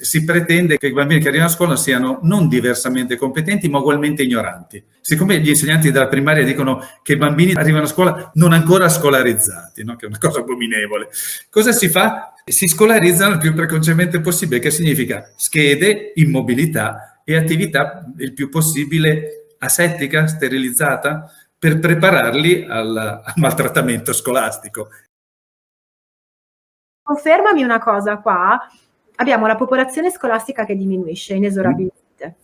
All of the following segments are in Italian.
si pretende che i bambini che arrivano a scuola siano non diversamente competenti, ma ugualmente ignoranti. Siccome gli insegnanti della primaria dicono che i bambini arrivano a scuola non ancora scolarizzati, no? Che è una cosa abominevole, cosa si fa? Si scolarizzano il più precocemente possibile, che significa schede, immobilità e attività il più possibile asettica, sterilizzata, per prepararli al maltrattamento scolastico. Confermami una cosa qua. Abbiamo la popolazione scolastica che diminuisce inesorabilmente.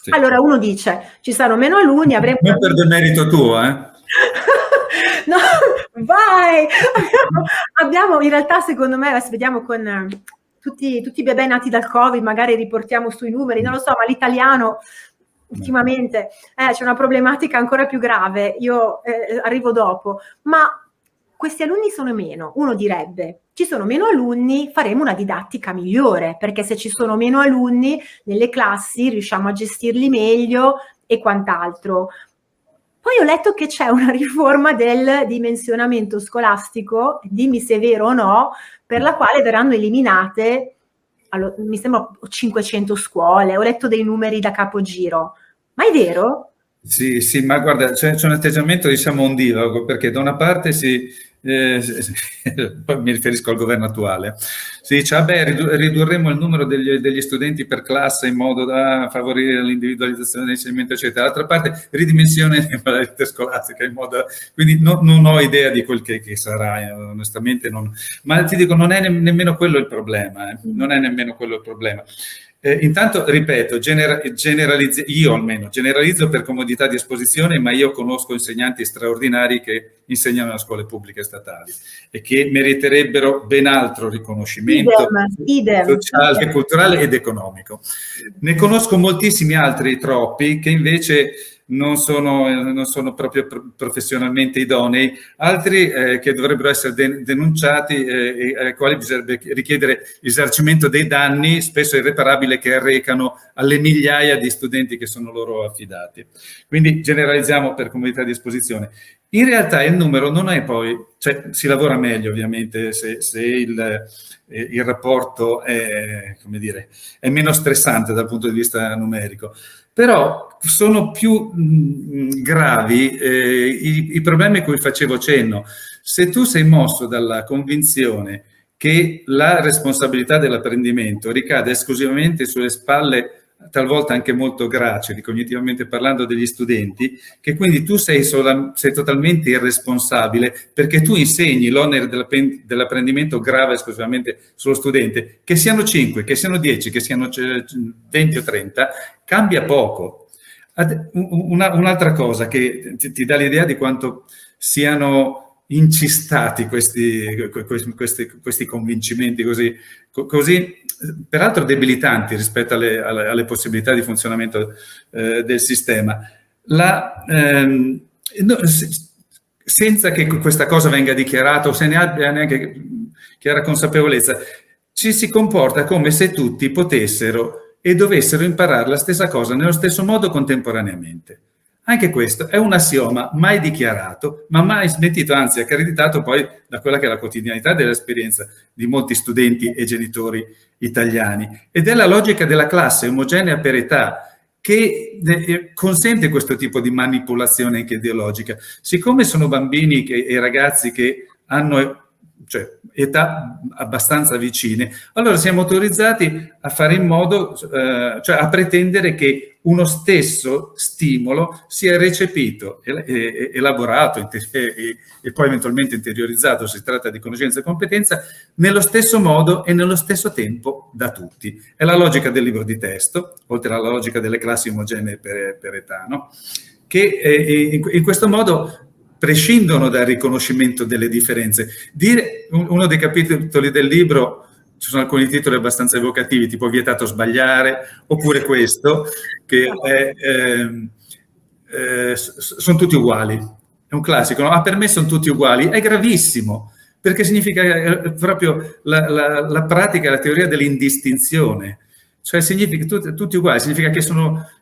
Sì. Allora uno dice, ci saranno meno alunni, avremo... Non per demerito tuo, No, vai! Abbiamo, in realtà, secondo me, adesso vediamo con tutti i bebè nati dal Covid, magari riportiamo sui numeri, non lo so, ma l'italiano ultimamente c'è una problematica ancora più grave, io arrivo dopo, ma questi alunni sono meno, uno direbbe, ci sono meno alunni, faremo una didattica migliore, perché se ci sono meno alunni nelle classi riusciamo a gestirli meglio e quant'altro. Poi ho letto che c'è una riforma del dimensionamento scolastico, dimmi se è vero o no, per la quale verranno eliminate, allora, mi sembra 500 scuole, ho letto dei numeri da capogiro, ma è vero? Sì, ma guarda, c'è un atteggiamento, diciamo, ondivago, perché da una parte poi mi riferisco al governo attuale, si dice, ridurremo il numero degli studenti per classe in modo da favorire l'individualizzazione dell'insegnamento, eccetera. D'altra parte, ridimensione la rete scolastica in modo... Quindi non ho idea di quel che sarà, onestamente. Ma ti dico, non è nemmeno quello il problema, non è nemmeno quello il problema. Intanto, ripeto, io almeno generalizzo per comodità di esposizione, ma io conosco insegnanti straordinari che insegnano a scuole pubbliche statali e che meriterebbero ben altro riconoscimento sociale, culturale ed economico. Ne conosco moltissimi altri, troppi, che invece non sono proprio professionalmente idonei, altri che dovrebbero essere denunciati e ai quali bisognerebbe richiedere risarcimento dei danni, spesso irreparabili, che arrecano alle migliaia di studenti che sono loro affidati. Quindi generalizziamo per comodità di esposizione. In realtà il numero non è poi, cioè si lavora meglio ovviamente se il rapporto è, come dire, è meno stressante dal punto di vista numerico. Però sono più gravi i problemi a cui facevo cenno. Se tu sei mosso dalla convinzione che la responsabilità dell'apprendimento ricade esclusivamente sulle spalle, talvolta anche molto gracili, cognitivamente parlando, degli studenti, che quindi tu sei totalmente irresponsabile perché tu insegni l'onere dell'apprendimento grave esclusivamente sullo studente, che siano 5, che siano 10, che siano 20 o 30, cambia poco. Un'altra cosa che ti dà l'idea di quanto siano incistati questi convincimenti così peraltro debilitanti rispetto alle possibilità di funzionamento del sistema. Senza che questa cosa venga dichiarata o se ne abbia neanche chiara consapevolezza, ci si comporta come se tutti potessero e dovessero imparare la stessa cosa nello stesso modo contemporaneamente. Anche questo è un assioma mai dichiarato, ma mai smentito, anzi accreditato poi da quella che è la quotidianità dell'esperienza di molti studenti e genitori italiani. Ed è la logica della classe omogenea per età che consente questo tipo di manipolazione anche ideologica. Siccome sono bambini e ragazzi che hanno età abbastanza vicine, allora siamo autorizzati a fare in modo, cioè a pretendere che uno stesso stimolo sia recepito, elaborato e poi eventualmente interiorizzato, si tratta di conoscenza e competenza, nello stesso modo e nello stesso tempo da tutti. È la logica del libro di testo, oltre alla logica delle classi omogenee per età, no? Che in questo modo prescindono dal riconoscimento delle differenze. Uno dei capitoli del libro, ci sono alcuni titoli abbastanza evocativi, tipo Vietato sbagliare, oppure questo, che sono tutti uguali. È un classico, no? Per me sono tutti uguali. È gravissimo, perché significa proprio la pratica, la teoria dell'indistinzione. Cioè significa tutti uguali, significa che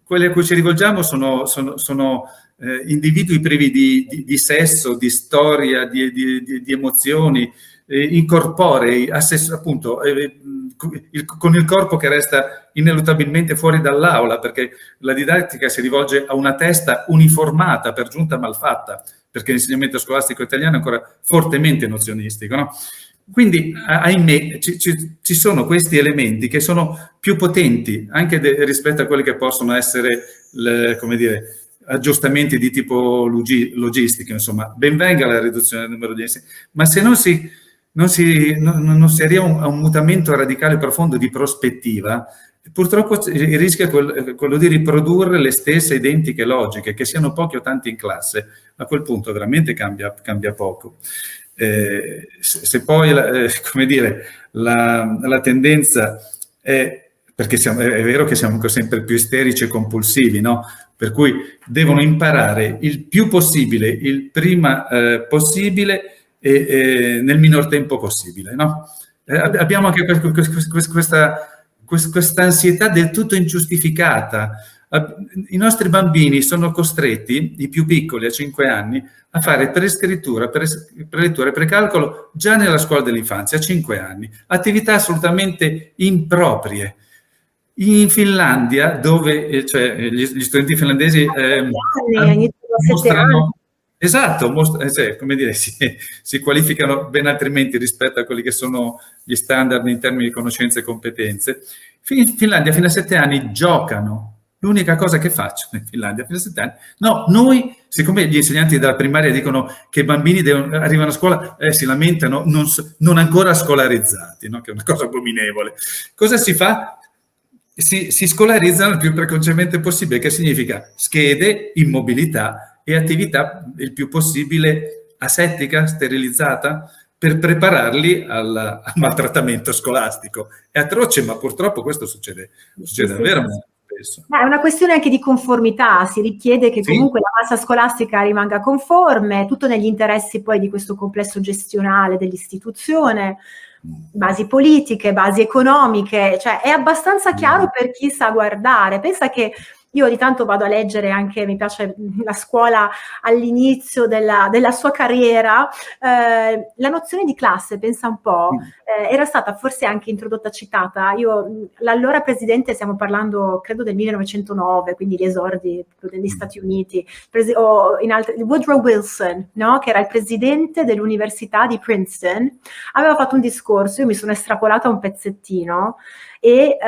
quelli a cui ci rivolgiamo sono individui privi di sesso, di storia, di emozioni, incorporei, appunto, con il corpo che resta ineluttabilmente fuori dall'aula, perché la didattica si rivolge a una testa uniformata, per giunta malfatta, perché l'insegnamento scolastico italiano è ancora fortemente nozionistico, no? Quindi, ahimè, ci sono questi elementi che sono più potenti anche rispetto a quelli che possono essere, come dire, aggiustamenti di tipo logistico. Insomma, ben venga la riduzione del numero di insegnanti, ma se non si arriva a un mutamento radicale profondo di prospettiva, purtroppo il rischio è quello di riprodurre le stesse identiche logiche, che siano pochi o tanti in classe. A quel punto veramente cambia poco. Se poi, come dire, la tendenza è, perché è vero che siamo sempre più isterici e compulsivi, no? Per cui devono imparare il più possibile, il prima possibile e nel minor tempo possibile, no? Abbiamo anche questa ansietà del tutto ingiustificata. I nostri bambini sono costretti, i più piccoli a 5 anni, a fare prescrittura, prelettura e precalcolo già nella scuola dell'infanzia, a 5 anni. Attività assolutamente improprie. In Finlandia, dove cioè, gli studenti finlandesi mostrano... Esatto, cioè, come dire, si qualificano ben altrimenti rispetto a quelli che sono gli standard in termini di conoscenze e competenze. In Finlandia fino a 7 anni giocano. L'unica cosa che facciano in Finlandia fino a 7 anni. No, noi, siccome gli insegnanti della primaria dicono che i bambini arrivano a scuola, si lamentano non ancora scolarizzati, no? Che è una cosa abominevole. Cosa si fa? Si scolarizzano il più precocemente possibile, che significa schede, immobilità e attività il più possibile asettica, sterilizzata, per prepararli al maltrattamento scolastico. È atroce, ma purtroppo questo succede davvero molto spesso. Ma è una questione anche di conformità, si richiede che comunque la massa scolastica rimanga conforme, tutto negli interessi poi di questo complesso gestionale dell'istituzione, basi politiche, basi economiche, cioè è abbastanza chiaro per chi sa guardare. Pensa che io ogni tanto vado a leggere anche, mi piace la scuola all'inizio della sua carriera, la nozione di classe, pensa un po', era stata forse anche introdotta, citata. L'allora presidente, stiamo parlando credo del 1909, quindi gli esordi degli Stati Uniti, Woodrow Wilson, no? Che era il presidente dell'Università di Princeton, aveva fatto un discorso, io mi sono estrapolata un pezzettino e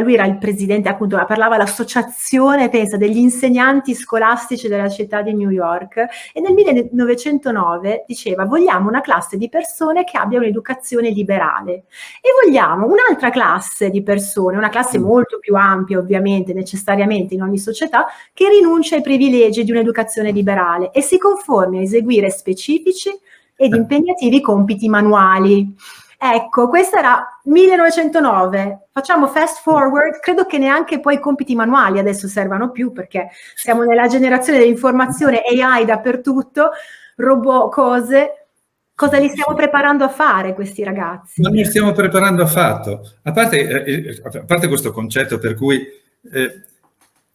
lui era il presidente, appunto, parlava all'associazione, pensa, degli insegnanti scolastici della città di New York, e nel 1909 diceva: vogliamo una classe di persone che abbia un'educazione liberale e vogliamo un'altra classe di persone, una classe molto più ampia ovviamente, necessariamente in ogni società, che rinuncia ai privilegi di un'educazione liberale e si conformi a eseguire specifici ed impegnativi compiti manuali. Ecco, questo era 1909, facciamo fast forward, credo che neanche poi i compiti manuali adesso servano più, perché siamo nella generazione dell'informazione, AI dappertutto, robot, cose. Cosa li stiamo preparando a fare questi ragazzi? Non li stiamo preparando affatto, a parte questo concetto per cui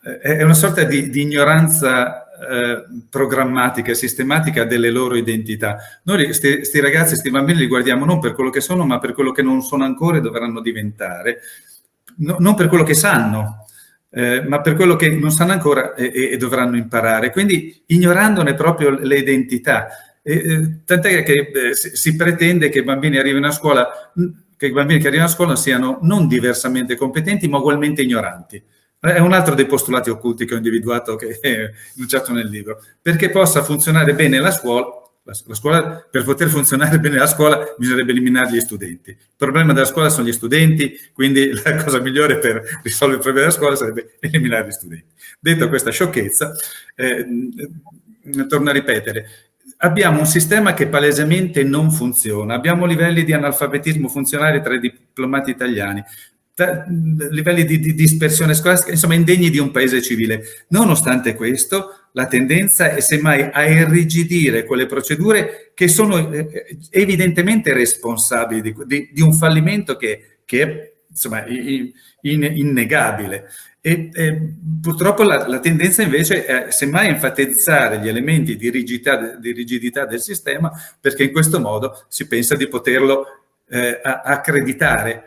è una sorta di ignoranza programmatica e sistematica delle loro identità. Noi questi ragazzi, questi bambini li guardiamo non per quello che sono, ma per quello che non sono ancora e dovranno diventare, non per quello che sanno, ma per quello che non sanno ancora e dovranno imparare, quindi ignorandone proprio le identità. Tant'è che si pretende che i bambini arrivino a scuola, che i bambini che arrivano a scuola siano non diversamente competenti, ma ugualmente ignoranti. È un altro dei postulati occulti che ho individuato, che è enunciato nel libro. Perché possa funzionare bene la scuola, per poter funzionare bene la scuola bisognerebbe eliminare gli studenti. Il problema della scuola sono gli studenti, quindi la cosa migliore per risolvere il problema della scuola sarebbe eliminare gli studenti. Detto questa sciocchezza, torno a ripetere, abbiamo un sistema che palesemente non funziona, abbiamo livelli di analfabetismo funzionale tra i diplomati italiani, livelli di dispersione scolastica, insomma indegni di un paese civile. Nonostante questo, la tendenza è semmai a irrigidire quelle procedure che sono evidentemente responsabili di un fallimento che è insomma, innegabile. E purtroppo la tendenza invece è semmai enfatizzare gli elementi di rigidità del sistema, perché in questo modo si pensa di poterlo accreditare